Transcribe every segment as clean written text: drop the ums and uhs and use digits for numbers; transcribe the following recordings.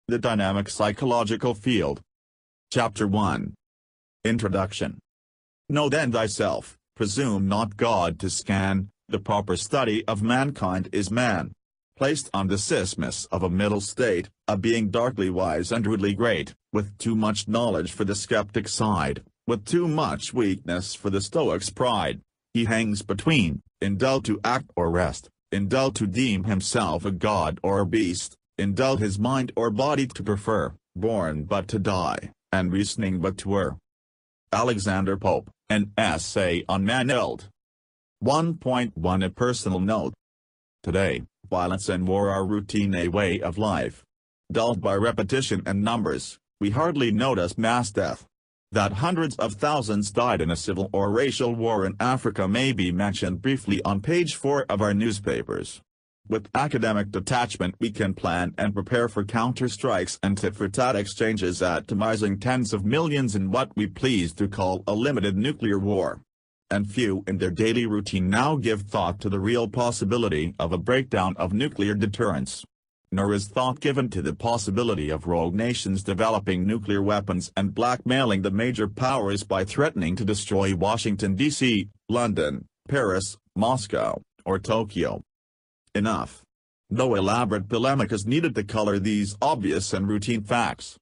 The Dynamic Psychological Field. Chapter 1. Introduction. Know then thyself, presume not God to scan, the proper study of mankind is man. Placed on the isthmus of a middle state, a being darkly wise and rudely great, with too much knowledge for the skeptic side, with too much weakness for the stoic's pride. He hangs between, in doubt to act or rest, in doubt to deem himself a god or a beast, in doubt his mind or body to prefer, born but to die, and reasoning but to err. Alexander Pope, An Essay on Manhood. 1.1 A personal note. Today, violence and war are routine, a way of life. Dulled by repetition and numbers, we hardly notice mass death. That hundreds of thousands died in a civil or racial war in Africa may be mentioned briefly on page 4 of our newspapers. With academic detachment we can plan and prepare for counter-strikes and tit-for-tat exchanges, atomizing tens of millions in what we please to call a limited nuclear war. And few in their daily routine now give thought to the real possibility of a breakdown of nuclear deterrence. Nor is thought given to the possibility of rogue nations developing nuclear weapons and blackmailing the major powers by threatening to destroy Washington, D.C., London, Paris, Moscow, or Tokyo. Enough. No elaborate polemic is needed to color these obvious and routine facts.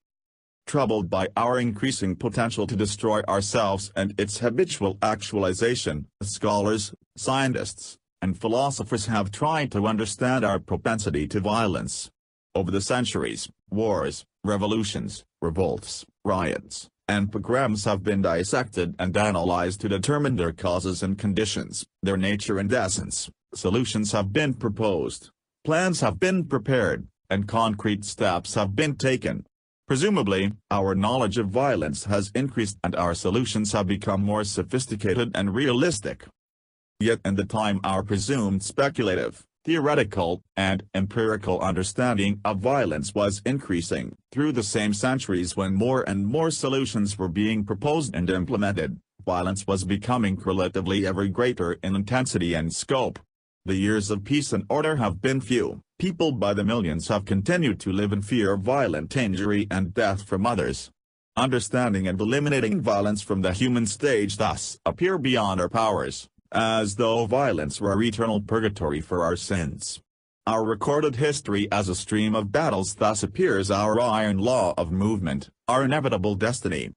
Troubled by our increasing potential to destroy ourselves and its habitual actualization, scholars, scientists, and philosophers have tried to understand our propensity to violence. Over the centuries, wars, revolutions, revolts, riots, and pogroms have been dissected and analyzed to determine their causes and conditions, their nature and essence. Solutions have been proposed, plans have been prepared, and concrete steps have been taken. Presumably, our knowledge of violence has increased and our solutions have become more sophisticated and realistic. Yet in the time our presumed speculative, theoretical, and empirical understanding of violence was increasing, through the same centuries when more and more solutions were being proposed and implemented, violence was becoming relatively ever greater in intensity and scope. The years of peace and order have been few. People by the millions have continued to live in fear of violent injury and death from others. Understanding and eliminating violence from the human stage thus appear beyond our powers, as though violence were eternal purgatory for our sins. Our recorded history as a stream of battles thus appears our iron law of movement, our inevitable destiny.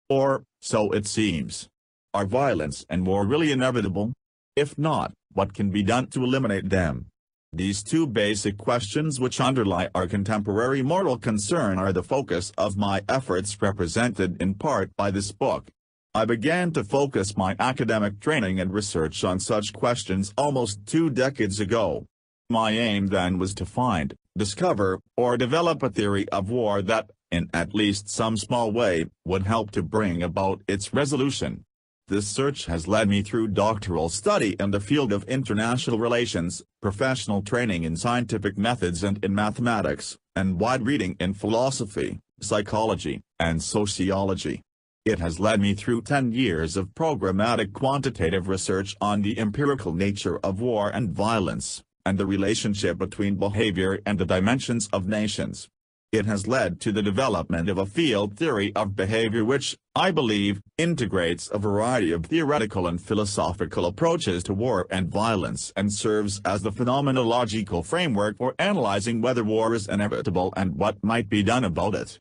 Or, so it seems. Are violence and war really inevitable? If not, what can be done to eliminate them? These two basic questions which underlie our contemporary moral concern are the focus of my efforts, represented in part by this book. I began to focus my academic training and research on such questions almost 2 decades ago. My aim then was to find, discover, or develop a theory of war that, in at least some small way, would help to bring about its resolution. This search has led me through doctoral study in the field of international relations, professional training in scientific methods and in mathematics, and wide reading in philosophy, psychology, and sociology. It has led me through 10 years of programmatic quantitative research on the empirical nature of war and violence, and the relationship between behavior and the dimensions of nations. It has led to the development of a field theory of behavior which, I believe, integrates a variety of theoretical and philosophical approaches to war and violence and serves as the phenomenological framework for analyzing whether war is inevitable and what might be done about it.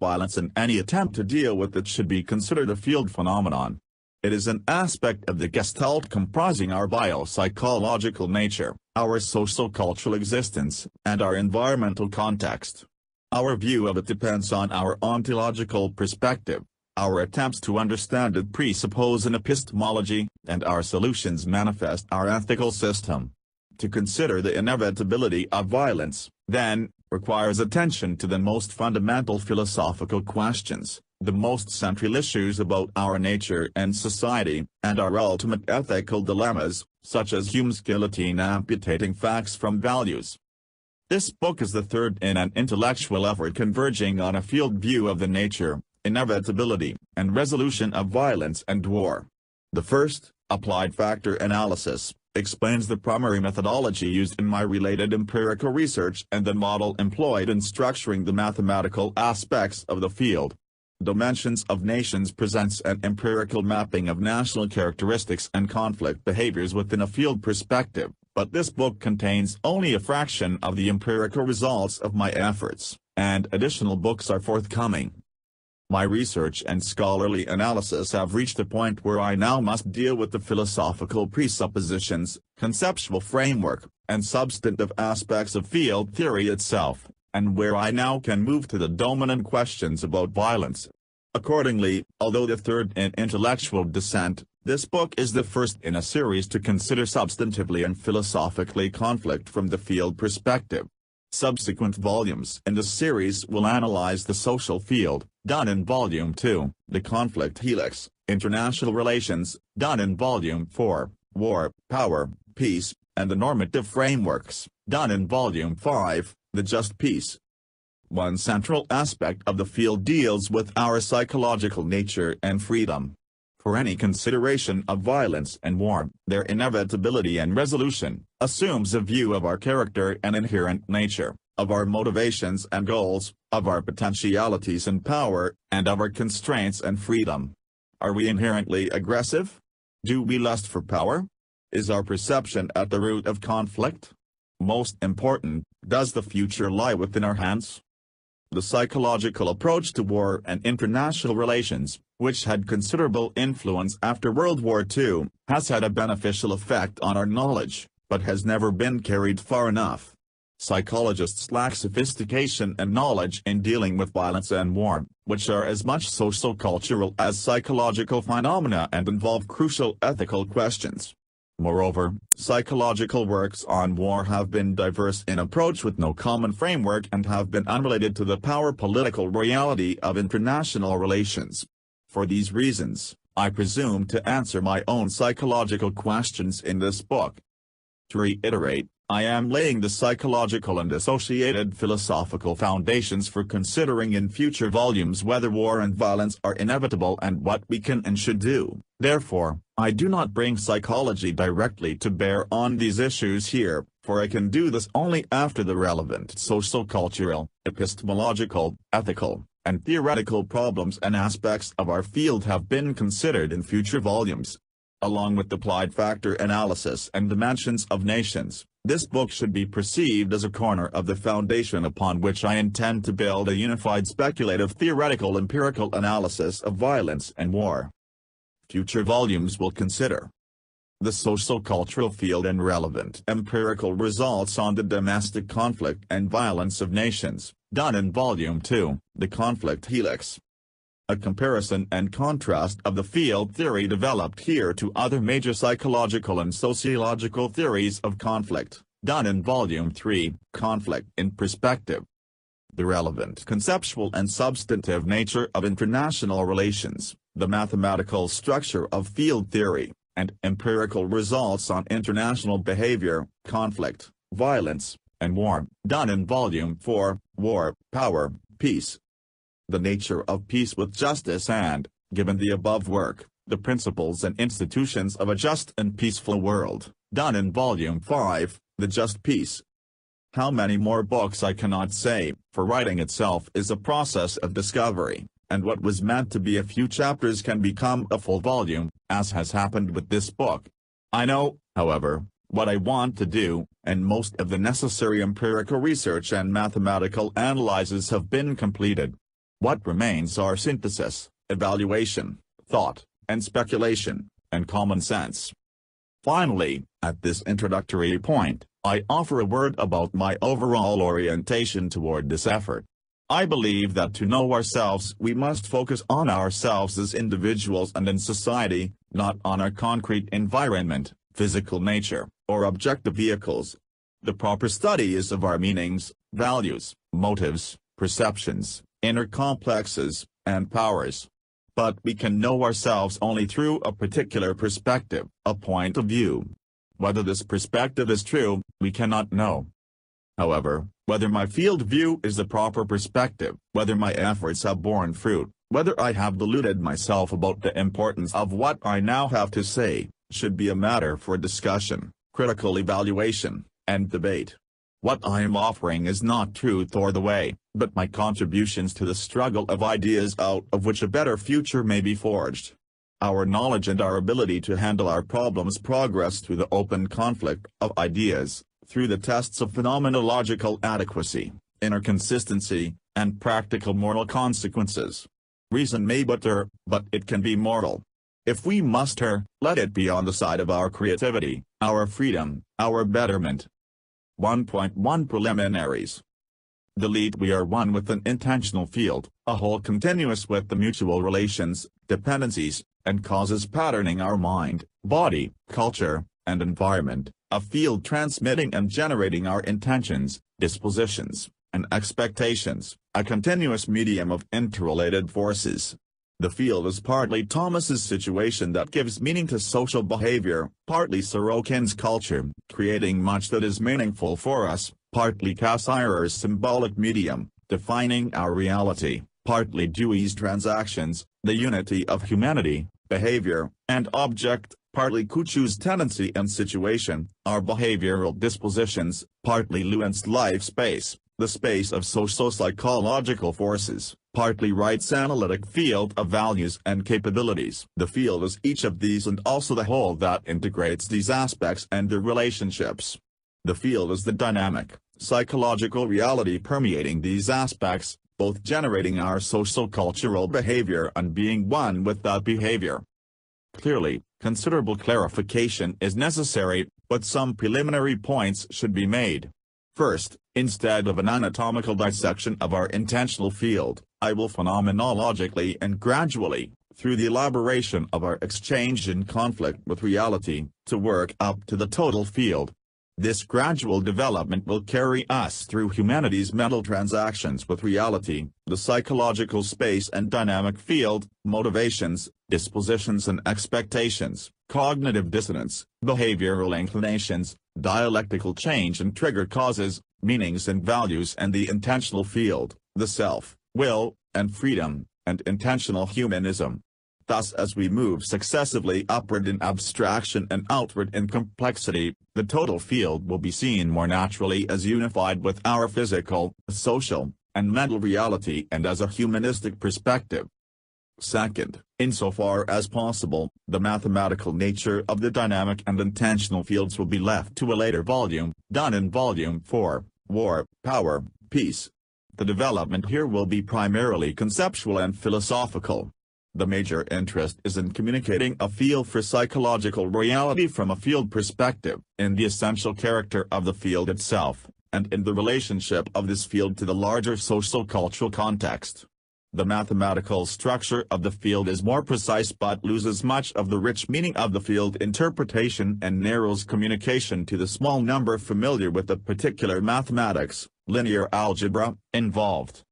Violence and any attempt to deal with it should be considered a field phenomenon. It is an aspect of the Gestalt comprising our biopsychological nature, our social-cultural existence, and our environmental context. Our view of it depends on our ontological perspective. Our attempts to understand it presuppose an epistemology, and our solutions manifest our ethical system. To consider the inevitability of violence, then, requires attention to the most fundamental philosophical questions, the most central issues about our nature and society, and our ultimate ethical dilemmas, such as Hume's guillotine amputating facts from values. This book is the third in an intellectual effort converging on a field view of the nature, inevitability, and resolution of violence and war. The first, applied factor analysis, explains the primary methodology used in my related empirical research and the model employed in structuring the mathematical aspects of the field. Dimensions of Nations presents an empirical mapping of national characteristics and conflict behaviors within a field perspective, but this book contains only a fraction of the empirical results of my efforts, and additional books are forthcoming. My research and scholarly analysis have reached a point where I now must deal with the philosophical presuppositions, conceptual framework, and substantive aspects of field theory itself, and where I now can move to the dominant questions about violence. Accordingly, although the third in intellectual descent, this book is the first in a series to consider substantively and philosophically conflict from the field perspective. Subsequent volumes in the series will analyze the social field, done in Volume 2, the conflict helix, international relations, done in Volume 4, war, power, peace, and the normative frameworks, done in Volume 5, the just peace. One central aspect of the field deals with our psychological nature and freedom. For any consideration of violence and war, their inevitability and resolution, assumes a view of our character and inherent nature, of our motivations and goals, of our potentialities and power, and of our constraints and freedom. Are we inherently aggressive? Do we lust for power? Is our perception at the root of conflict? Most important, does the future lie within our hands? The psychological approach to war and international relations, which had considerable influence after World War II, has had a beneficial effect on our knowledge, but has never been carried far enough. Psychologists lack sophistication and knowledge in dealing with violence and war, which are as much socio-cultural as psychological phenomena and involve crucial ethical questions. Moreover, psychological works on war have been diverse in approach with no common framework and have been unrelated to the power-political reality of international relations. For these reasons, I presume to answer my own psychological questions in this book. To reiterate, I am laying the psychological and associated philosophical foundations for considering in future volumes whether war and violence are inevitable and what we can and should do. Therefore, I do not bring psychology directly to bear on these issues here, for I can do this only after the relevant socio-cultural, epistemological, ethical, and theoretical problems and aspects of our field have been considered in future volumes. Along with applied factor analysis and dimensions of nations, this book should be perceived as a corner of the foundation upon which I intend to build a unified speculative theoretical empirical analysis of violence and war. Future volumes will consider the socio-cultural field and relevant empirical results on the domestic conflict and violence of nations, done in Volume 2, the conflict helix. A comparison and contrast of the field theory developed here to other major psychological and sociological theories of conflict, done in Volume 3, Conflict in Perspective. The relevant conceptual and substantive nature of international relations, the mathematical structure of field theory, and empirical results on international behavior, conflict, violence, and war, done in Volume 4, War, Power, Peace. The nature of peace with justice and, given the above work, the principles and institutions of a just and peaceful world, done in Volume 5, The Just Peace. How many more books I cannot say, for writing itself is a process of discovery, and what was meant to be a few chapters can become a full volume, as has happened with this book. I know, however, what I want to do, and most of the necessary empirical research and mathematical analyses have been completed. What remains are synthesis, evaluation, thought, and speculation, and common sense. Finally, at this introductory point, I offer a word about my overall orientation toward this effort. I believe that to know ourselves we must focus on ourselves as individuals and in society, not on our concrete environment, physical nature, or objective vehicles. The proper study is of our meanings, values, motives, perceptions, inner complexes, and powers. But we can know ourselves only through a particular perspective, a point of view. Whether this perspective is true, we cannot know. However, whether my field view is the proper perspective, whether my efforts have borne fruit, whether I have deluded myself about the importance of what I now have to say, should be a matter for discussion, critical evaluation, and debate. What I am offering is not truth or the way, but my contributions to the struggle of ideas out of which a better future may be forged. Our knowledge and our ability to handle our problems progress through the open conflict of ideas, through the tests of phenomenological adequacy, inner consistency, and practical moral consequences. Reason may butter, but it can be moral. If we muster, let it be on the side of our creativity, our freedom, our betterment. 1.1 Preliminaries. Delete. We are one with an intentional field, a whole continuous with the mutual relations, dependencies, and causes patterning our mind, body, culture, and environment, a field transmitting and generating our intentions, dispositions, and expectations, a continuous medium of interrelated forces. The field is partly Thomas's situation that gives meaning to social behavior, partly Sorokin's culture, creating much that is meaningful for us, partly Cassirer's symbolic medium, defining our reality, partly Dewey's transactions, the unity of humanity, behavior, and object, partly Kuchu's tendency and situation, our behavioral dispositions, partly Lewin's life space, the space of socio-psychological forces, partly Wright's analytic field of values and capabilities. The field is each of these and also the whole that integrates these aspects and their relationships. The field is the dynamic, psychological reality permeating these aspects, both generating our socio-cultural behavior and being one with that behavior. Clearly, considerable clarification is necessary, but some preliminary points should be made. First, instead of an anatomical dissection of our intentional field, I will phenomenologically and gradually, through the elaboration of our exchange in conflict with reality, to work up to the total field. This gradual development will carry us through humanity's mental transactions with reality, the psychological space and dynamic field, motivations, dispositions and expectations, cognitive dissonance, behavioral inclinations, dialectical change and trigger causes, meanings and values and the intentional field, the self, will, and freedom, and intentional humanism. Thus as we move successively upward in abstraction and outward in complexity, the total field will be seen more naturally as unified with our physical, social, and mental reality and as a humanistic perspective. Second, insofar as possible, the mathematical nature of the dynamic and intentional fields will be left to a later volume, done in Volume 4, War, Power, Peace. The development here will be primarily conceptual and philosophical. The major interest is in communicating a feel for psychological reality from a field perspective, in the essential character of the field itself, and in the relationship of this field to the larger social-cultural context. The mathematical structure of the field is more precise but loses much of the rich meaning of the field interpretation and narrows communication to the small number familiar with the particular mathematics, linear algebra, involved.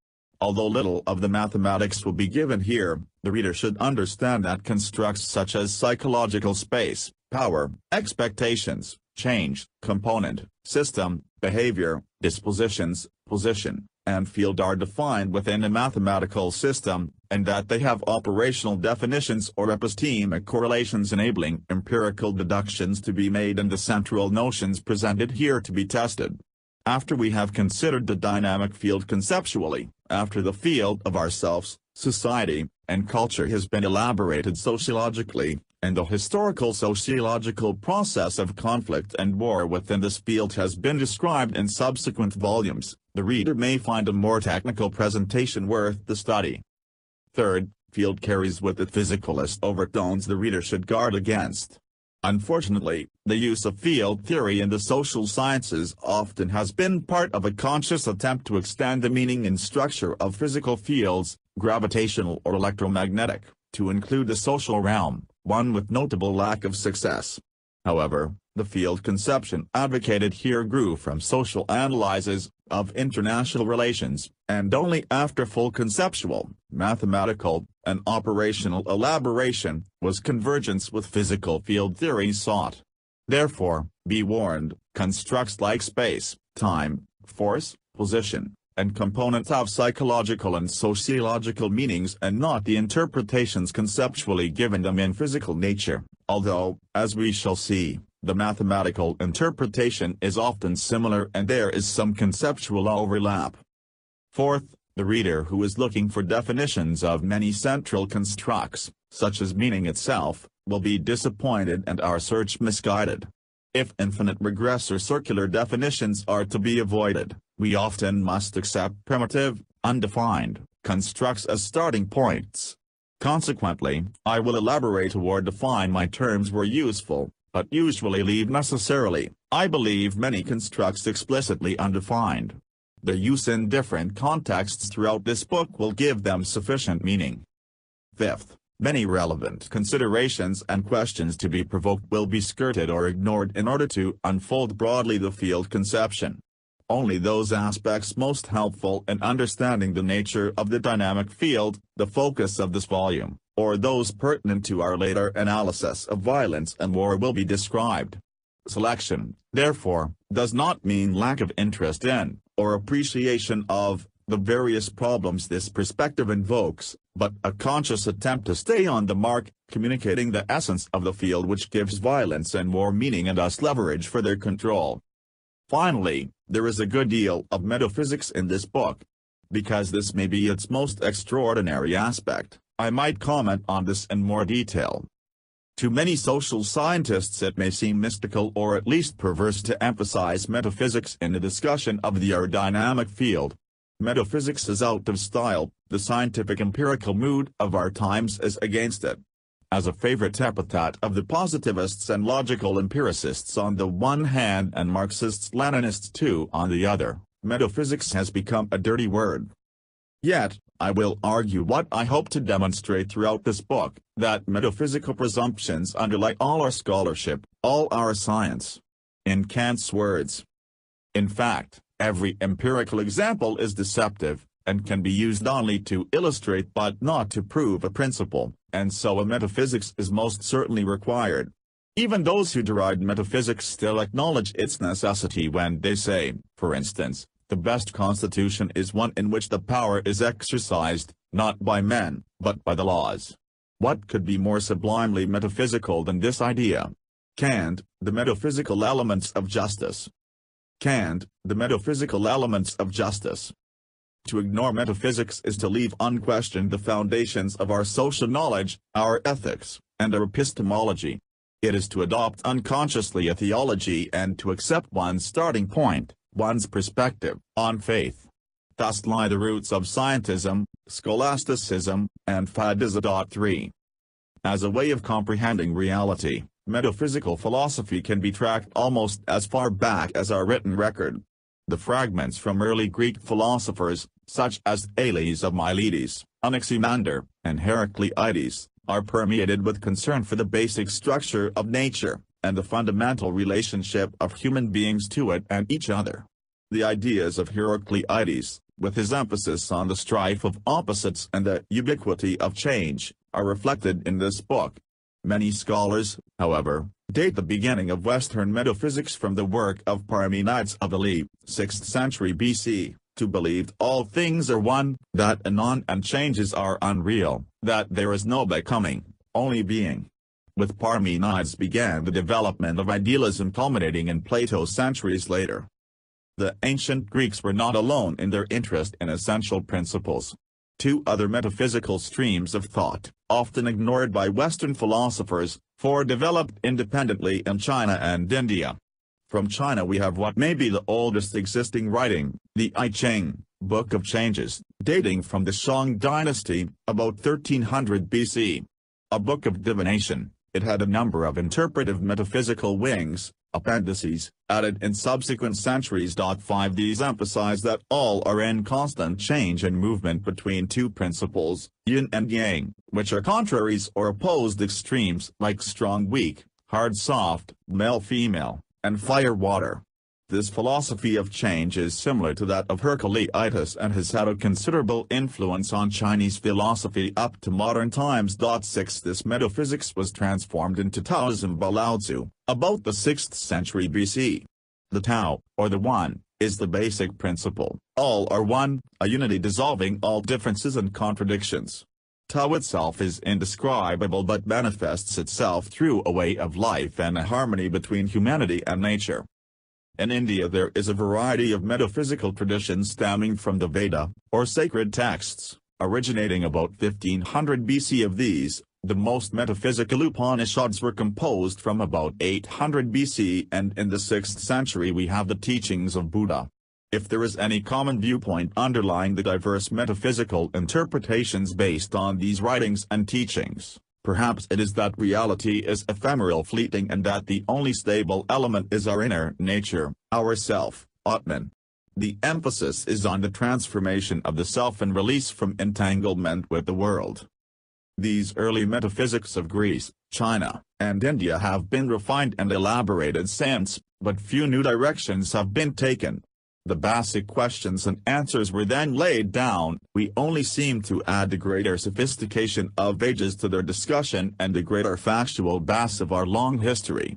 Although little of the mathematics will be given here, the reader should understand that constructs such as psychological space, power, expectations, change, component, system, behavior, dispositions, position, and field are defined within a mathematical system, and that they have operational definitions or epistemic correlations enabling empirical deductions to be made and the central notions presented here to be tested. After we have considered the dynamic field conceptually, after the field of ourselves, society, and culture has been elaborated sociologically, and the historical sociological process of conflict and war within this field has been described in subsequent volumes, the reader may find a more technical presentation worth the study. Third, field carries with it physicalist overtones the reader should guard against. Unfortunately, the use of field theory in the social sciences often has been part of a conscious attempt to extend the meaning and structure of physical fields, gravitational or electromagnetic, to include the social realm, one with notable lack of success. However, the field conception advocated here grew from social analyses of international relations, and only after full conceptual, mathematical, and operational elaboration was convergence with physical field theory sought. Therefore, be warned, constructs like space, time, force, position, and components have psychological and sociological meanings and not the interpretations conceptually given them in physical nature, although, as we shall see, the mathematical interpretation is often similar and there is some conceptual overlap. Fourth, the reader who is looking for definitions of many central constructs, such as meaning itself, will be disappointed and our search misguided. If infinite regress or circular definitions are to be avoided, we often must accept primitive, undefined constructs as starting points. Consequently, I will elaborate or define my terms where useful, but usually leave necessarily, I believe, many constructs explicitly undefined. Their use in different contexts throughout this book will give them sufficient meaning. Fifth, many relevant considerations and questions to be provoked will be skirted or ignored in order to unfold broadly the field conception. Only those aspects most helpful in understanding the nature of the dynamic field, the focus of this volume, or those pertinent to our later analysis of violence and war will be described. Selection, therefore, does not mean lack of interest in, or appreciation of, the various problems this perspective invokes, but a conscious attempt to stay on the mark, communicating the essence of the field which gives violence and war meaning and thus leverage for their control. Finally, there is a good deal of metaphysics in this book. Because this may be its most extraordinary aspect, I might comment on this in more detail. To many social scientists it may seem mystical or at least perverse to emphasize metaphysics in the discussion of the aerodynamic field. Metaphysics is out of style, the scientific empirical mood of our times is against it. As a favorite epithet of the positivists and logical empiricists on the one hand and Marxists-Leninists too on the other, metaphysics has become a dirty word. Yet, I will argue what I hope to demonstrate throughout this book, that metaphysical presumptions underlie all our scholarship, all our science. In Kant's words. In fact, every empirical example is deceptive, and can be used only to illustrate but not to prove a principle, and so a metaphysics is most certainly required. Even those who deride metaphysics still acknowledge its necessity when they say, for instance, the best constitution is one in which the power is exercised, not by men, but by the laws. What could be more sublimely metaphysical than this idea? Kant, the metaphysical elements of justice. Kant, the metaphysical elements of justice. To ignore metaphysics is to leave unquestioned the foundations of our social knowledge, our ethics, and our epistemology. It is to adopt unconsciously a theology and to accept one's starting point, one's perspective, on faith. Thus lie the roots of scientism, scholasticism, and fadism. 3. As a way of comprehending reality, metaphysical philosophy can be tracked almost as far back as our written record. The fragments from early Greek philosophers, such as Thales of Miletus, Anaximander, and Heraclitus, are permeated with concern for the basic structure of nature, and the fundamental relationship of human beings to it and each other. The ideas of Heraclitus, with his emphasis on the strife of opposites and the ubiquity of change, are reflected in this book. Many scholars, however, date the beginning of Western metaphysics from the work of Parmenides of the late 6th century BC, who believed all things are one, that anon and changes are unreal, that there is no becoming, only being. With Parmenides began the development of idealism culminating in Plato centuries later. The ancient Greeks were not alone in their interest in essential principles. Two other metaphysical streams of thought, often ignored by Western philosophers, developed independently in China and India. From China we have what may be the oldest existing writing, the I Ching, Book of Changes, dating from the Song dynasty, about 1300 BC. A book of divination, it had a number of interpretive metaphysical wings, appendices, added in subsequent centuries. 5 These emphasize that all are in constant change and movement between two principles, yin and yang, which are contraries or opposed extremes like strong-weak, hard-soft, male-female, and fire-water. This philosophy of change is similar to that of Heraclitus and has had a considerable influence on Chinese philosophy up to modern times. 6 This metaphysics was transformed into Taoism by Lao Tzu, about the 6th century BC. The Tao, or the One, is the basic principle, all are one, a unity dissolving all differences and contradictions. Tao itself is indescribable but manifests itself through a way of life and a harmony between humanity and nature. In India there is a variety of metaphysical traditions stemming from the Veda, or sacred texts, originating about 1500 BC. Of these, the most metaphysical Upanishads were composed from about 800 BC, and in the 6th century we have the teachings of Buddha. If there is any common viewpoint underlying the diverse metaphysical interpretations based on these writings and teachings, perhaps it is that reality is ephemeral, fleeting, and that the only stable element is our inner nature, our self, Atman. The emphasis is on the transformation of the self and release from entanglement with the world. These early metaphysics of Greece, China, and India have been refined and elaborated since, but few new directions have been taken. The basic questions and answers were then laid down. We only seem to add the greater sophistication of ages to their discussion and the greater factual base of our long history.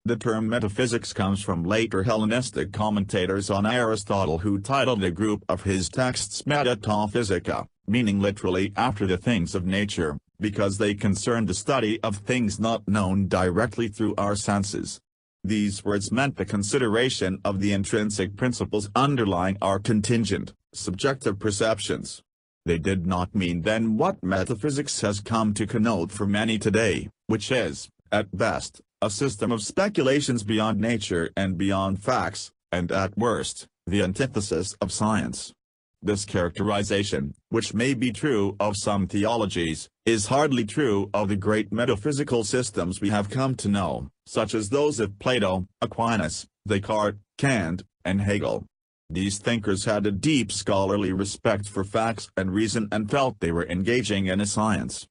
The term metaphysics comes from later Hellenistic commentators on Aristotle, who titled a group of his texts Metataphysica, meaning literally after the things of nature, because they concern the study of things not known directly through our senses. These words meant the consideration of the intrinsic principles underlying our contingent, subjective perceptions. They did not mean then what metaphysics has come to connote for many today, which is, at best, a system of speculations beyond nature and beyond facts, and at worst, the antithesis of science. This characterization, which may be true of some theologies, is hardly true of the great metaphysical systems we have come to know, such as those of Plato, Aquinas, Descartes, Kant, and Hegel. These thinkers had a deep scholarly respect for facts and reason and felt they were engaging in a science.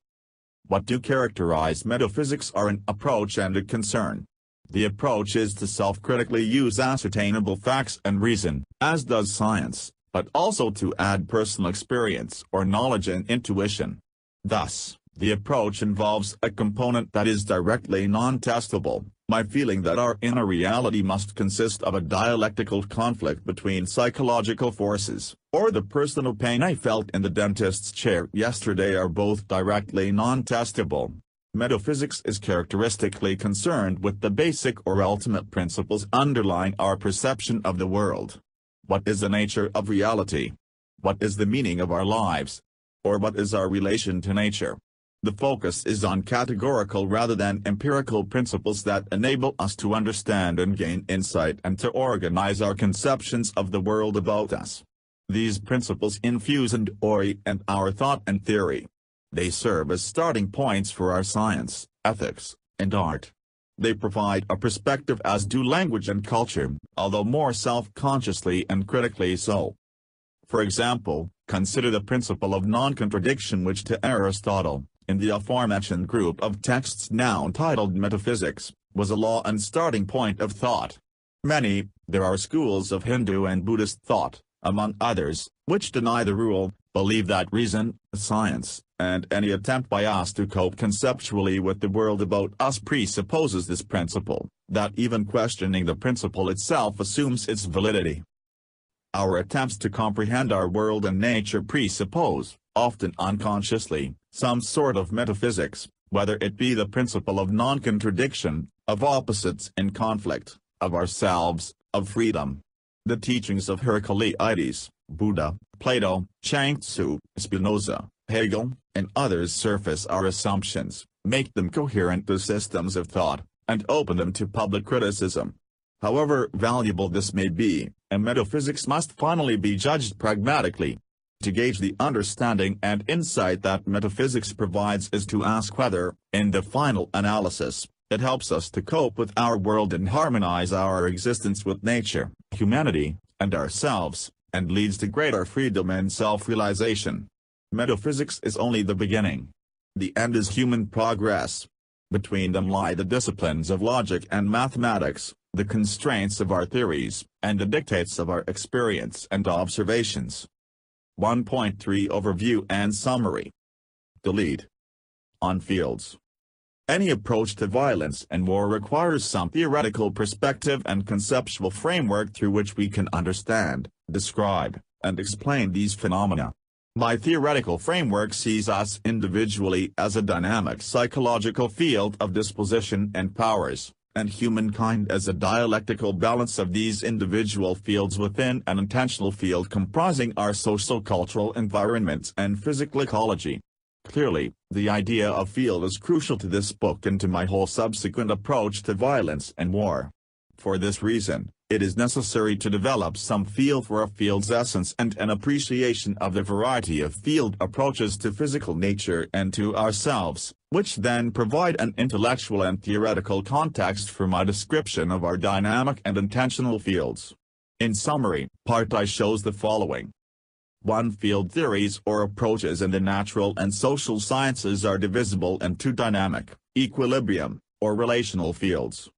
What do characterize metaphysics are an approach and a concern. The approach is to self-critically use ascertainable facts and reason, as does science, but also to add personal experience or knowledge and intuition. Thus, the approach involves a component that is directly non-testable, my feeling that our inner reality must consist of a dialectical conflict between psychological forces, or the personal pain I felt in the dentist's chair yesterday are both directly non-testable. Metaphysics is characteristically concerned with the basic or ultimate principles underlying our perception of the world. What is the nature of reality? What is the meaning of our lives? Or what is our relation to nature? The focus is on categorical rather than empirical principles that enable us to understand and gain insight and to organize our conceptions of the world about us. These principles infuse and orient our thought and theory. They serve as starting points for our science, ethics, and art. They provide a perspective as do language and culture, although more self-consciously and critically so. For example, consider the principle of non-contradiction, which to Aristotle, in the aforementioned group of texts now titled Metaphysics, was a law and starting point of thought. There are schools of Hindu and Buddhist thought, among others, which deny the rule, believe that reason, science, and any attempt by us to cope conceptually with the world about us presupposes this principle, that even questioning the principle itself assumes its validity. Our attempts to comprehend our world and nature presuppose, often unconsciously, some sort of metaphysics, whether it be the principle of non-contradiction, of opposites in conflict, of ourselves, of freedom. The teachings of Heraclides, Buddha, Plato, Chuang Tzu, Spinoza, Hegel, and others surface our assumptions, make them coherent to systems of thought, and open them to public criticism. However valuable this may be, a metaphysics must finally be judged pragmatically. To gauge the understanding and insight that metaphysics provides is to ask whether, in the final analysis, it helps us to cope with our world and harmonize our existence with nature, humanity, and ourselves, and leads to greater freedom and self-realization. Metaphysics is only the beginning. The end is human progress. Between them lie the disciplines of logic and mathematics, the constraints of our theories, and the dictates of our experience and observations. 1.3 Overview and Summary. Delete. On fields. Any approach to violence and war requires some theoretical perspective and conceptual framework through which we can understand, describe, and explain these phenomena. My theoretical framework sees us individually as a dynamic psychological field of disposition and powers, and humankind as a dialectical balance of these individual fields within an intentional field comprising our socio-cultural environments and physical ecology. Clearly, the idea of field is crucial to this book and to my whole subsequent approach to violence and war. For this reason, it is necessary to develop some feel for a field's essence and an appreciation of the variety of field approaches to physical nature and to ourselves, which then provide an intellectual and theoretical context for my description of our dynamic and intentional fields. In summary, Part I shows the following. 1. Field theories or approaches in the natural and social sciences are divisible into dynamic, equilibrium, or relational fields.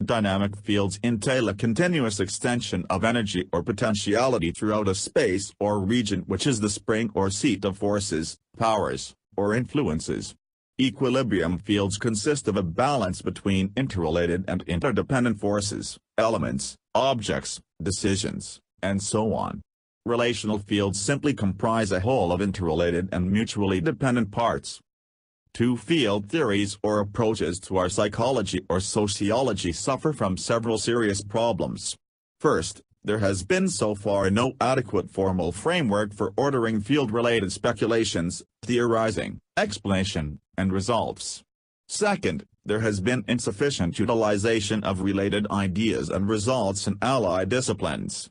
Dynamic fields entail a continuous extension of energy or potentiality throughout a space or region which is the spring or seat of forces, powers, or influences. Equilibrium fields consist of a balance between interrelated and interdependent forces, elements, objects, decisions, and so on. Relational fields simply comprise a whole of interrelated and mutually dependent parts. 2. Field theories or approaches to our psychology or sociology suffer from several serious problems. First, there has been so far no adequate formal framework for ordering field-related speculations, theorizing, explanation, and results. Second, there has been insufficient utilization of related ideas and results in allied disciplines.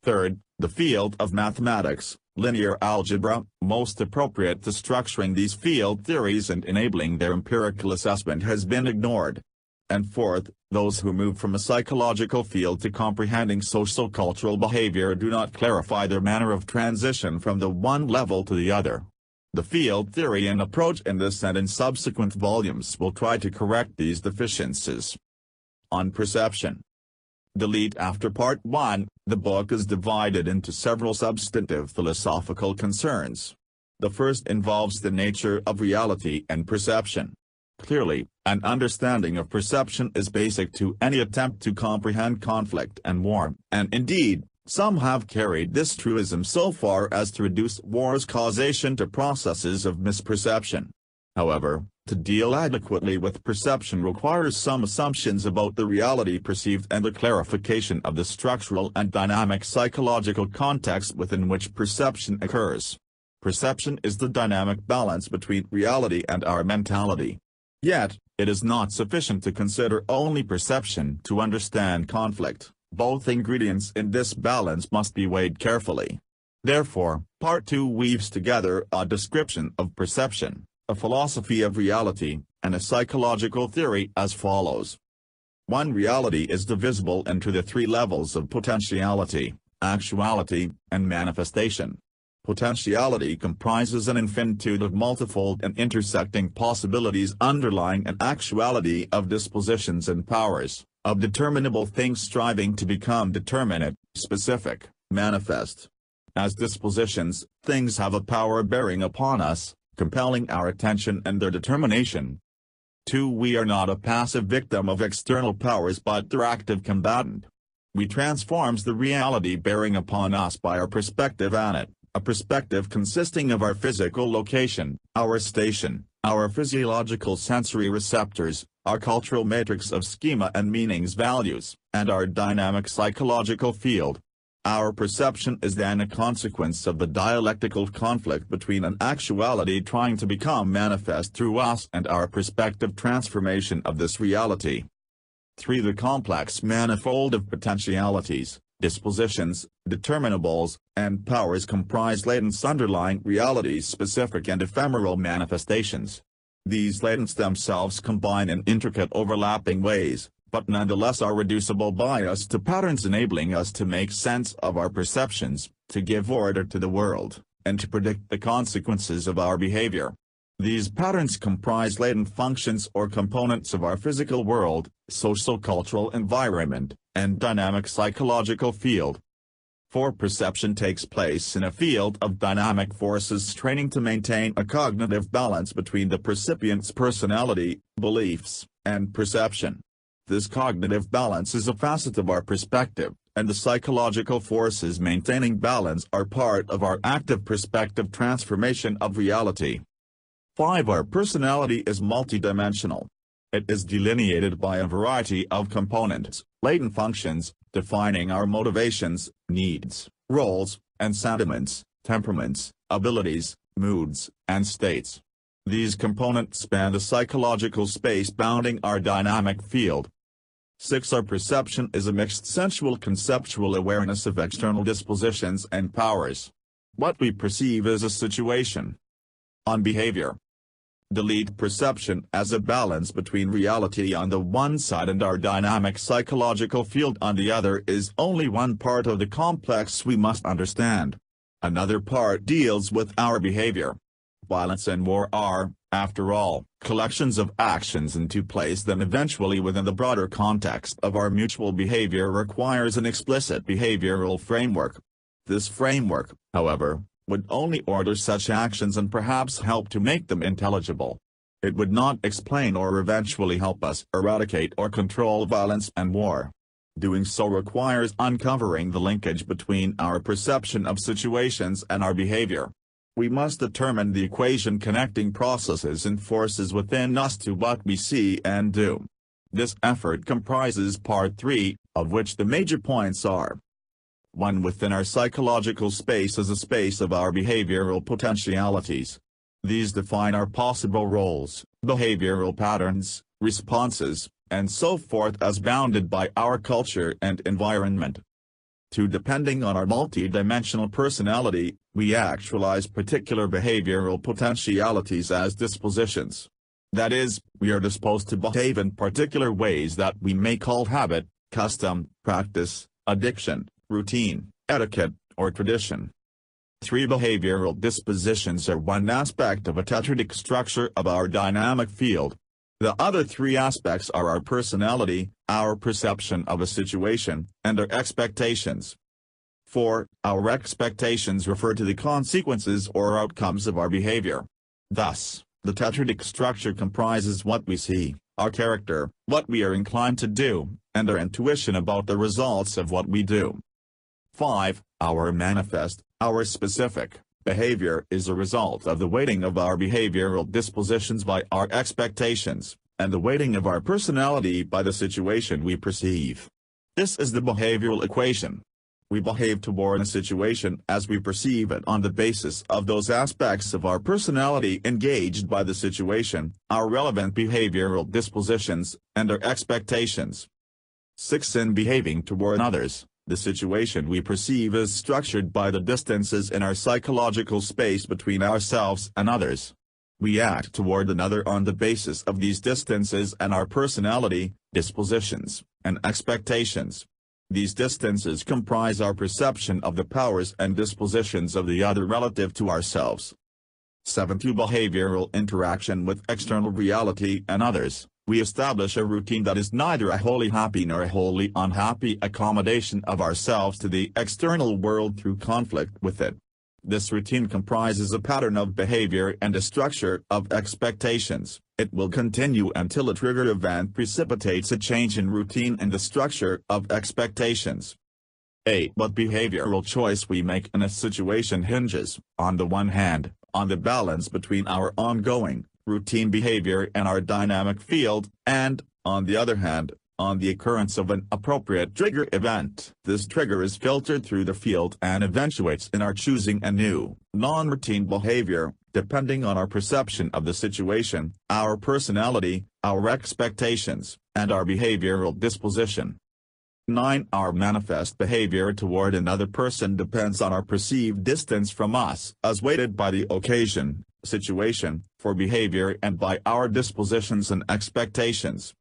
Third, the field of mathematics, linear algebra, most appropriate to structuring these field theories and enabling their empirical assessment, has been ignored. And fourth, those who move from a psychological field to comprehending socio-cultural behavior do not clarify their manner of transition from the one level to the other. The field theory and approach in this and in subsequent volumes will try to correct these deficiencies. On perception. Delete after Part 1, the book is divided into several substantive philosophical concerns. The first involves the nature of reality and perception. Clearly, an understanding of perception is basic to any attempt to comprehend conflict and war, and indeed, some have carried this truism so far as to reduce war's causation to processes of misperception. However, to deal adequately with perception requires some assumptions about the reality perceived and a clarification of the structural and dynamic psychological context within which perception occurs. Perception is the dynamic balance between reality and our mentality. Yet, it is not sufficient to consider only perception to understand conflict. Both ingredients in this balance must be weighed carefully. Therefore, Part 2 weaves together a description of perception, a philosophy of reality, and a psychological theory as follows. 1. Reality is divisible into the three levels of potentiality, actuality, and manifestation. Potentiality comprises an infinitude of multifold and intersecting possibilities underlying an actuality of dispositions and powers, of determinable things striving to become determinate, specific, manifest. As dispositions, things have a power bearing upon us, compelling our attention and their determination. 2. We are not a passive victim of external powers but their active combatant. We transforms the reality bearing upon us by our perspective on it, a perspective consisting of our physical location, our station, our physiological sensory receptors, our cultural matrix of schema and meanings values, and our dynamic psychological field. Our perception is then a consequence of the dialectical conflict between an actuality trying to become manifest through us and our perspective transformation of this reality. 3. The complex manifold of potentialities, dispositions, determinables, and powers comprise latent underlying realities, specific and ephemeral manifestations. These latents themselves combine in intricate overlapping ways, but nonetheless are reducible by us to patterns enabling us to make sense of our perceptions, to give order to the world, and to predict the consequences of our behavior. These patterns comprise latent functions or components of our physical world, socio-cultural environment, and dynamic psychological field. 4. Perception takes place in a field of dynamic forces straining to maintain a cognitive balance between the percipient's personality, beliefs, and perception. This cognitive balance is a facet of our perspective, and the psychological forces maintaining balance are part of our active perspective transformation of reality. 5. Our personality is multidimensional. It is delineated by a variety of components, latent functions, defining our motivations, needs, roles, and sentiments, temperaments, abilities, moods, and states. These components span the psychological space bounding our dynamic field. 6. Our perception is a mixed sensual conceptual awareness of external dispositions and powers. What we perceive is a situation. On behavior. Delete perception as a balance between reality on the one side and our dynamic psychological field on the other is only one part of the complex we must understand. Another part deals with our behavior. Violence and war are, after all, collections of actions, and to place them eventually within the broader context of our mutual behavior requires an explicit behavioral framework. This framework, however, would only order such actions and perhaps help to make them intelligible. It would not explain or eventually help us eradicate or control violence and war. Doing so requires uncovering the linkage between our perception of situations and our behavior. We must determine the equation connecting processes and forces within us to what we see and do. This effort comprises Part 3, of which the major points are: 1. Within our psychological space is a space of our behavioral potentialities. These define our possible roles, behavioral patterns, responses, and so forth as bounded by our culture and environment. 2. Depending on our multi-dimensional personality, we actualize particular behavioral potentialities as dispositions. That is, we are disposed to behave in particular ways that we may call habit, custom, practice, addiction, routine, etiquette, or tradition. 3. Behavioral dispositions are one aspect of a tetradic structure of our dynamic field. The other 3 aspects are our personality, our perception of a situation, and our expectations. 4. Our expectations refer to the consequences or outcomes of our behavior. Thus, the tetradic structure comprises what we see, our character, what we are inclined to do, and our intuition about the results of what we do. 5. Our manifest, our specific, behavior is a result of the weighting of our behavioral dispositions by our expectations, and the weighting of our personality by the situation we perceive. This is the behavioral equation. We behave toward a situation as we perceive it on the basis of those aspects of our personality engaged by the situation, our relevant behavioral dispositions, and our expectations. 6. In behaving toward others, the situation we perceive is structured by the distances in our psychological space between ourselves and others. We act toward another on the basis of these distances and our personality, dispositions, and expectations. These distances comprise our perception of the powers and dispositions of the other relative to ourselves. 7. Through behavioral interaction with external reality and others, we establish a routine that is neither a wholly happy nor a wholly unhappy accommodation of ourselves to the external world through conflict with it. This routine comprises a pattern of behavior and a structure of expectations. It will continue until a trigger event precipitates a change in routine and the structure of expectations. 8. What behavioral choice we make in a situation hinges, on the one hand, on the balance between our ongoing, routine behavior and our dynamic field, and, on the other hand, on the occurrence of an appropriate trigger event. This trigger is filtered through the field and eventuates in our choosing a new, non-routine behavior, depending on our perception of the situation, our personality, our expectations, and our behavioral disposition. 9. Our manifest behavior toward another person depends on our perceived distance from us as weighted by the occasion, situation, for behavior and by our dispositions and expectations.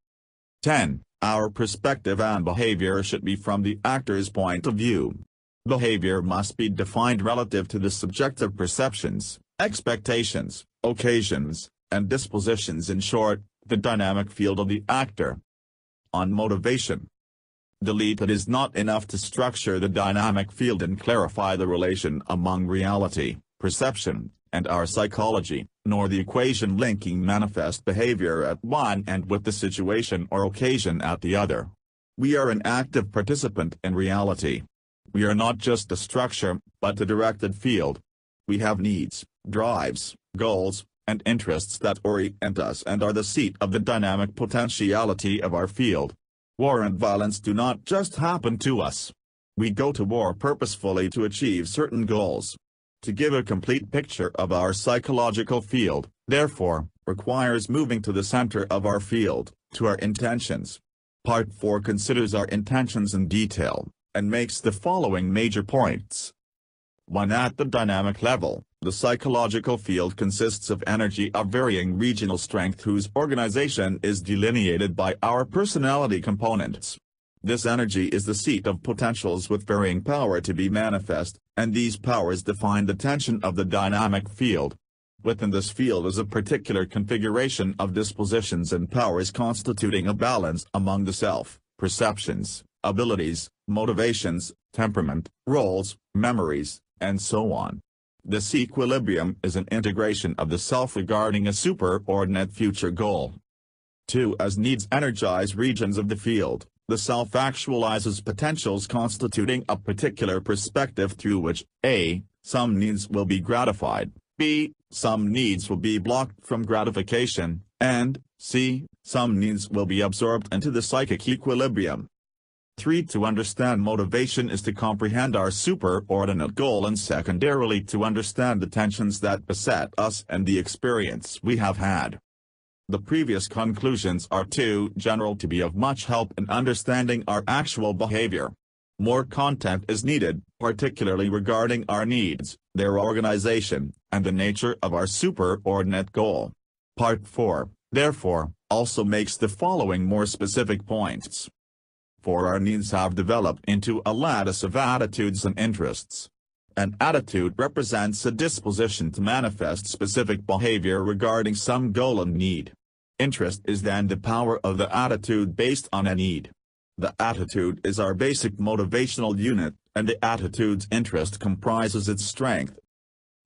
10. Our perspective and behavior should be from the actor's point of view. Behavior must be defined relative to the subjective perceptions, expectations, occasions, and dispositions, in short, the dynamic field of the actor. On motivation. Delete. It is not enough to structure the dynamic field and clarify the relation among reality, perception, and our psychology, nor the equation linking manifest behavior at one end with the situation or occasion at the other. We are an active participant in reality. We are not just a structure, but a directed field. We have needs, drives, goals, and interests that orient us and are the seat of the dynamic potentiality of our field. War and violence do not just happen to us. We go to war purposefully to achieve certain goals. To give a complete picture of our psychological field, therefore, requires moving to the center of our field, to our intentions. Part 4 considers our intentions in detail, and makes the following major points. 1. At the dynamic level, the psychological field consists of energy of varying regional strength whose organization is delineated by our personality components. This energy is the seat of potentials with varying power to be manifest, and these powers define the tension of the dynamic field. Within this field is a particular configuration of dispositions and powers constituting a balance among the self, perceptions, abilities, motivations, temperament, roles, memories, and so on. This equilibrium is an integration of the self regarding a superordinate future goal. 2. As needs energize regions of the field, the self actualizes potentials constituting a particular perspective through which, a. some needs will be gratified, b. some needs will be blocked from gratification, and c. some needs will be absorbed into the psychic equilibrium. 3. To understand motivation is to comprehend our superordinate goal and secondarily to understand the tensions that beset us and the experience we have had. The previous conclusions are too general to be of much help in understanding our actual behavior. More content is needed, particularly regarding our needs, their organization, and the nature of our superordinate goal. Part 4, therefore, also makes the following more specific points. 4. Our needs have developed into a lattice of attitudes and interests. An attitude represents a disposition to manifest specific behavior regarding some goal and need. Interest is then the power of the attitude based on a need. The attitude is our basic motivational unit, and the attitude's interest comprises its strength.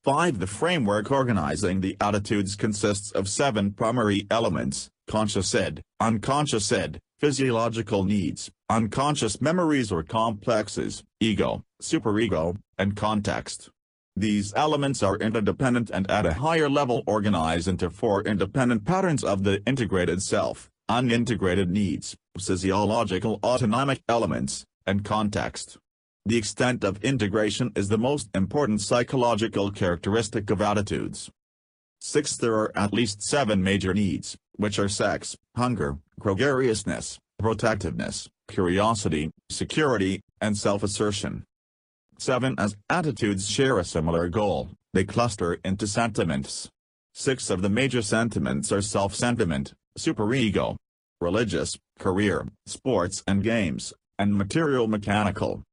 5. The framework organizing the attitudes consists of 7 primary elements: conscious id, unconscious id, physiological needs, unconscious memories or complexes, ego, superego, and context. These elements are interdependent and at a higher level organize into 4 independent patterns of the integrated self: unintegrated needs, physiological autonomic elements, and context. The extent of integration is the most important psychological characteristic of attitudes. 6. There are at least 7 major needs, which are sex, hunger, gregariousness, protectiveness, curiosity, security, and self-assertion. 7. As attitudes share a similar goal, they cluster into sentiments. 6 of the major sentiments are self-sentiment, superego, religious, career, sports and games, and material mechanical.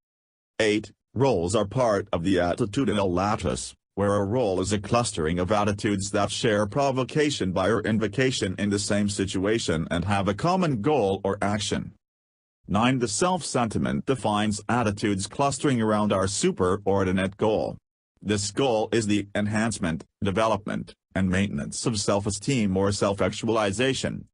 8. Roles are part of the attitudinal lattice, where a role is a clustering of attitudes that share provocation by or invocation in the same situation and have a common goal or action. 9. The self-sentiment defines attitudes clustering around our superordinate goal. This goal is the enhancement, development, and maintenance of self-esteem or self-actualization.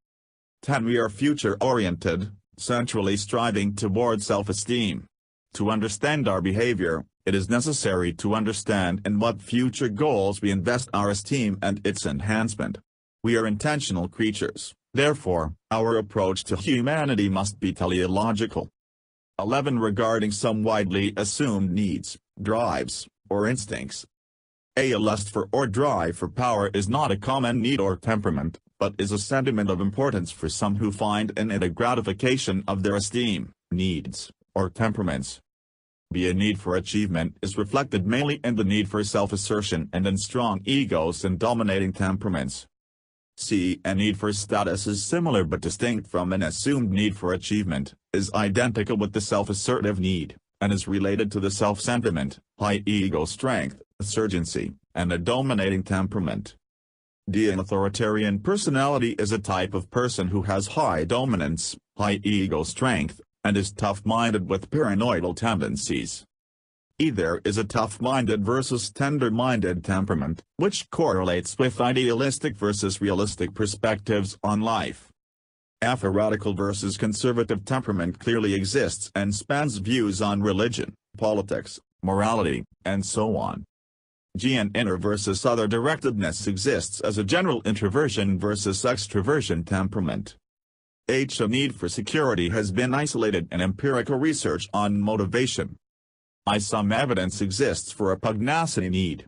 10. We are future-oriented, centrally striving toward self-esteem. To understand our behavior, it is necessary to understand in what future goals we invest our esteem and its enhancement. We are intentional creatures, therefore, our approach to humanity must be teleological. 11. Regarding some widely assumed needs, drives, or instincts. A lust for or drive for power is not a common need or temperament, but is a sentiment of importance for some who find in it a gratification of their esteem, needs, or temperaments. B. A need for achievement is reflected mainly in the need for self-assertion and in strong egos and dominating temperaments. C. A need for status is similar but distinct from an assumed need for achievement, is identical with the self-assertive need, and is related to the self-sentiment, high ego strength, assergency, and a dominating temperament. D. An authoritarian personality is a type of person who has high dominance, high ego strength, and is tough-minded with paranoidal tendencies. E. There is a tough-minded versus tender-minded temperament, which correlates with idealistic versus realistic perspectives on life. F. A radical versus conservative temperament clearly exists and spans views on religion, politics, morality, and so on. G. An inner versus other directedness exists as a general introversion versus extroversion temperament. H. A need for security has been isolated in empirical research on motivation. I. Some evidence exists for a pugnacity need.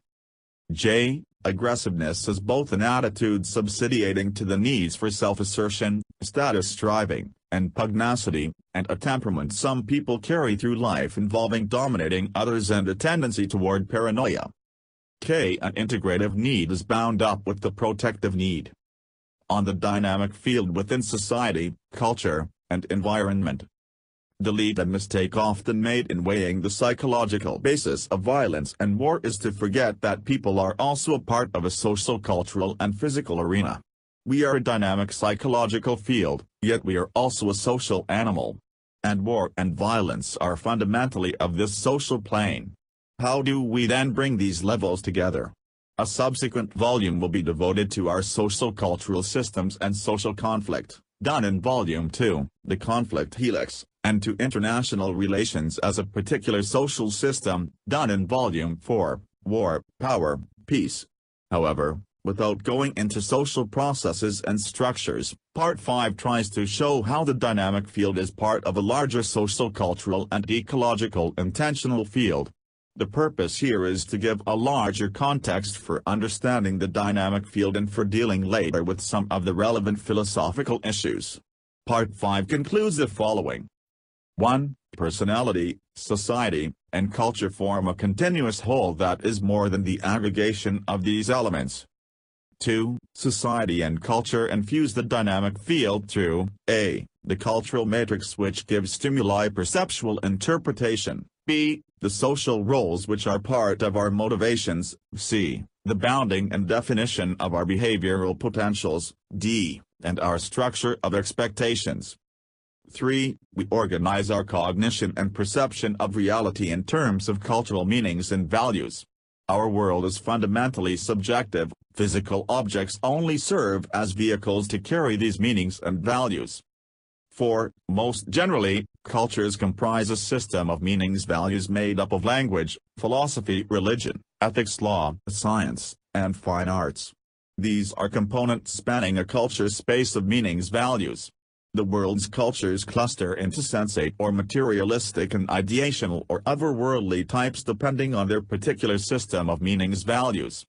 J. Aggressiveness is both an attitude subsidiating to the needs for self-assertion, status striving, and pugnacity, and a temperament some people carry through life involving dominating others and a tendency toward paranoia. K. An integrative need is bound up with the protective need. On the dynamic field within society, culture, and environment. Delete. A mistake often made in weighing the psychological basis of violence and war is to forget that people are also a part of a social, cultural, and physical arena. We are a dynamic psychological field, yet we are also a social animal. And war and violence are fundamentally of this social plane. How do we then bring these levels together? A subsequent volume will be devoted to our social-cultural systems and social conflict, done in Volume 2, The Conflict Helix, and to international relations as a particular social system, done in Volume 4, War, Power, Peace. However, without going into social processes and structures, Part 5 tries to show how the dynamic field is part of a larger social-cultural and ecological intentional field. The purpose here is to give a larger context for understanding the dynamic field and for dealing later with some of the relevant philosophical issues. Part 5 concludes the following. 1. Personality, society, and culture form a continuous whole that is more than the aggregation of these elements. 2. Society and culture infuse the dynamic field through a. The cultural matrix which gives stimuli perceptual interpretation, b. The social roles which are part of our motivations, c. The bounding and definition of our behavioral potentials, d. And our structure of expectations. 3. We organize our cognition and perception of reality in terms of cultural meanings and values. Our world is fundamentally subjective. Physical objects only serve as vehicles to carry these meanings and values. 4. Most generally, cultures comprise a system of meanings values made up of language, philosophy, religion, ethics, law, science, and fine arts. These are components spanning a culture's space of meanings values. The world's cultures cluster into sensate or materialistic and ideational or otherworldly types depending on their particular system of meanings values.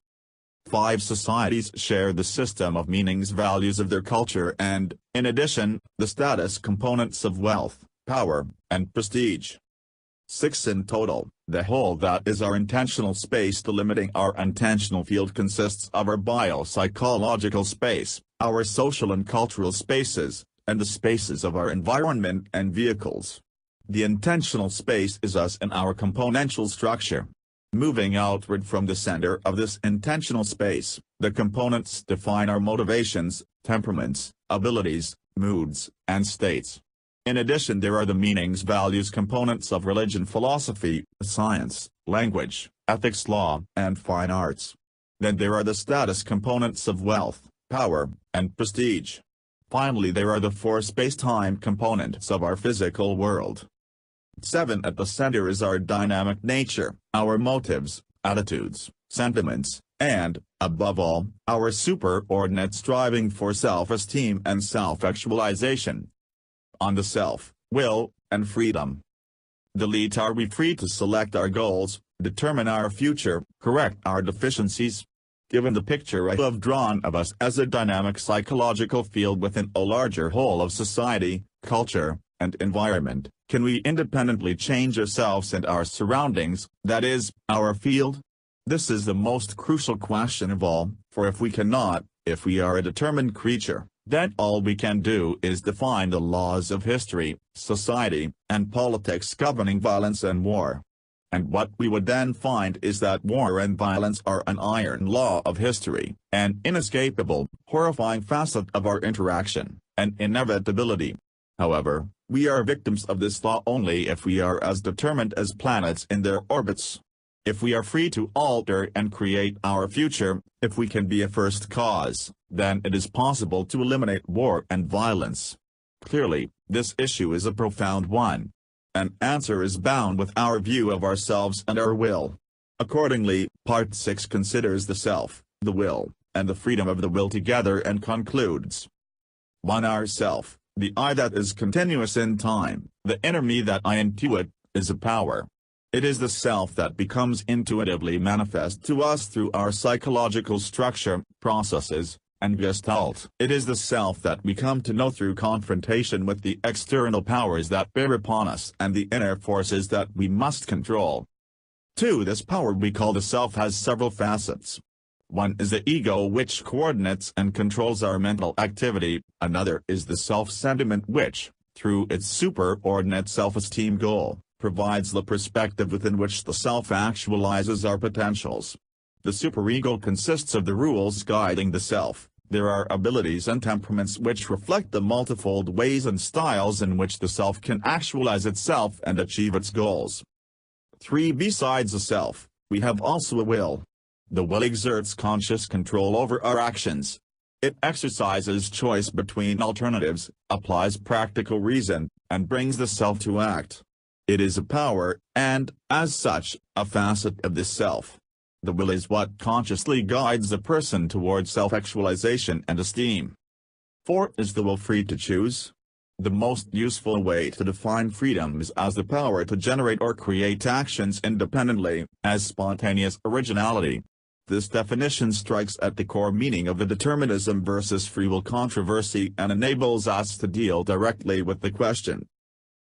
5 societies share the system of meanings values of their culture and, in addition, the status components of wealth, power, and prestige. 6 in total, the whole that is our intentional space delimiting our intentional field consists of our biopsychological space, our social and cultural spaces, and the spaces of our environment and vehicles. The intentional space is us and our componential structure. Moving outward from the center of this intentional space, the components define our motivations, temperaments, abilities, moods, and states. In addition, there are the meanings values components of religion, philosophy, science, language, ethics, law, and fine arts. Then there are the status components of wealth, power, and prestige. Finally, there are the 4 space-time components of our physical world. 7 At the center is our dynamic nature, our motives, attitudes, sentiments, and, above all, our superordinate striving for self-esteem and self-actualization. On the self, will, and freedom. Delete. Are we free to select our goals, determine our future, correct our deficiencies? Given the picture I have drawn of us as a dynamic psychological field within a larger whole of society, culture, and environment, can we independently change ourselves and our surroundings, that is, our field? This is the most crucial question of all, for if we cannot, if we are a determined creature, then all we can do is define the laws of history, society, and politics governing violence and war. And what we would then find is that war and violence are an iron law of history, an inescapable, horrifying facet of our interaction, an inevitability. However, we are victims of this law only if we are as determined as planets in their orbits. If we are free to alter and create our future, if we can be a first cause, then it is possible to eliminate war and violence. Clearly, this issue is a profound one. An answer is bound with our view of ourselves and our will. Accordingly, Part 6 considers the self, the will, and the freedom of the will together and concludes. 1. Our self, the I that is continuous in time, the inner me that I intuit, is a power. It is the self that becomes intuitively manifest to us through our psychological structure, processes, and gestalt. It is the self that we come to know through confrontation with the external powers that bear upon us and the inner forces that we must control. 2. This power we call the self has several facets. One is the ego, which coordinates and controls our mental activity. Another is the self-sentiment, which, through its superordinate self-esteem goal, provides the perspective within which the self actualizes our potentials. The superego consists of the rules guiding the self. There are abilities and temperaments which reflect the multifold ways and styles in which the self can actualize itself and achieve its goals. 3. Besides the self, we have also a will. The will exerts conscious control over our actions. It exercises choice between alternatives, applies practical reason, and brings the self to act. It is a power, and, as such, a facet of the self. The will is what consciously guides a person towards self-actualization and esteem. 4. Is the will free to choose? The most useful way to define freedom is as the power to generate or create actions independently, as spontaneous originality. This definition strikes at the core meaning of the determinism versus free will controversy and enables us to deal directly with the question.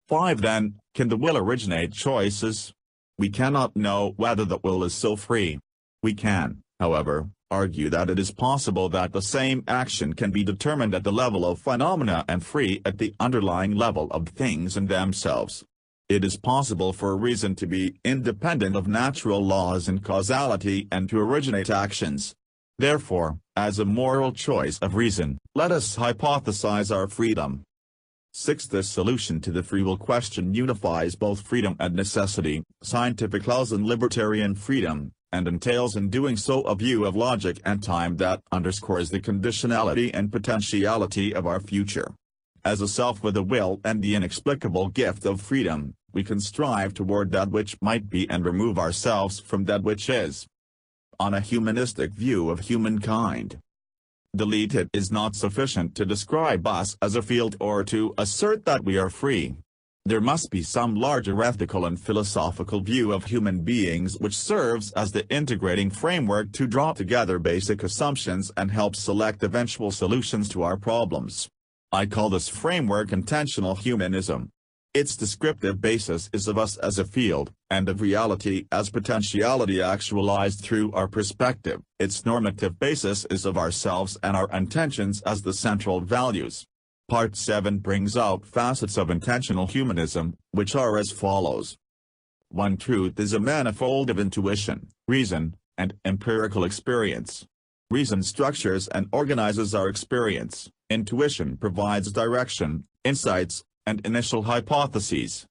5. Then, can the will originate choices? We cannot know whether the will is so free. We can, however, argue that it is possible that the same action can be determined at the level of phenomena and free at the underlying level of things in themselves. It is possible for a reason to be independent of natural laws and causality and to originate actions. Therefore, as a moral choice of reason, let us hypothesize our freedom. 6. This solution to the free will question unifies both freedom and necessity, scientific laws and libertarian freedom, and entails in doing so a view of logic and time that underscores the conditionality and potentiality of our future. As a self with a will and the inexplicable gift of freedom, we can strive toward that which might be and remove ourselves from that which is. On a humanistic view of humankind, delete it is not sufficient to describe us as a field or to assert that we are free. There must be some larger ethical and philosophical view of human beings which serves as the integrating framework to draw together basic assumptions and help select eventual solutions to our problems. I call this framework intentional humanism. Its descriptive basis is of us as a field, and of reality as potentiality actualized through our perspective. Its normative basis is of ourselves and our intentions as the central values. Part 7 brings out facets of intentional humanism, which are as follows. 1. Truth is a manifold of intuition, reason, and empirical experience. Reason structures and organizes our experience. Intuition provides direction, insights, and initial hypotheses.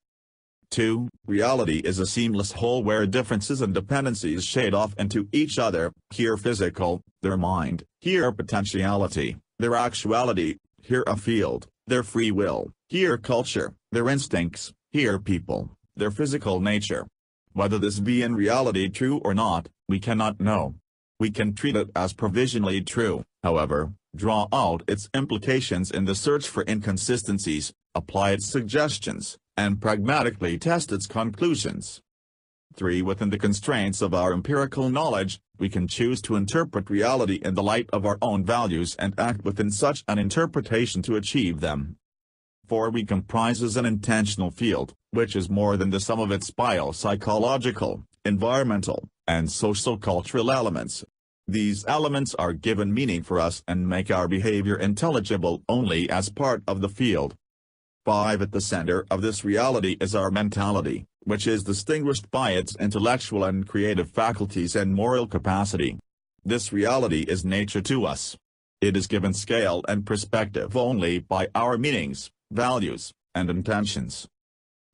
2. Reality is a seamless whole where differences and dependencies shade off into each other, here physical, their mind, here potentiality, their actuality, here a field, their free will, here culture, their instincts, here people, their physical nature. Whether this be in reality true or not, we cannot know. We can treat it as provisionally true, however, draw out its implications in the search for inconsistencies, apply its suggestions, and pragmatically test its conclusions. 3. Within the constraints of our empirical knowledge, we can choose to interpret reality in the light of our own values and act within such an interpretation to achieve them. 4. We comprises an intentional field, which is more than the sum of its biopsychological, environmental, and social-cultural elements. These elements are given meaning for us and make our behavior intelligible only as part of the field. 5. At the center of this reality is our mentality, which is distinguished by its intellectual and creative faculties and moral capacity. This reality is nature to us. It is given scale and perspective only by our meanings, values, and intentions.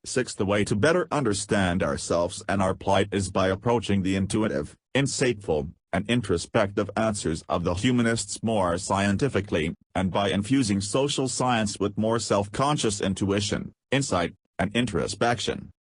6. The way to better understand ourselves and our plight is by approaching the intuitive, insightful, and introspective answers of the humanists more scientifically, and by infusing social science with more self-conscious intuition, insight, and introspection.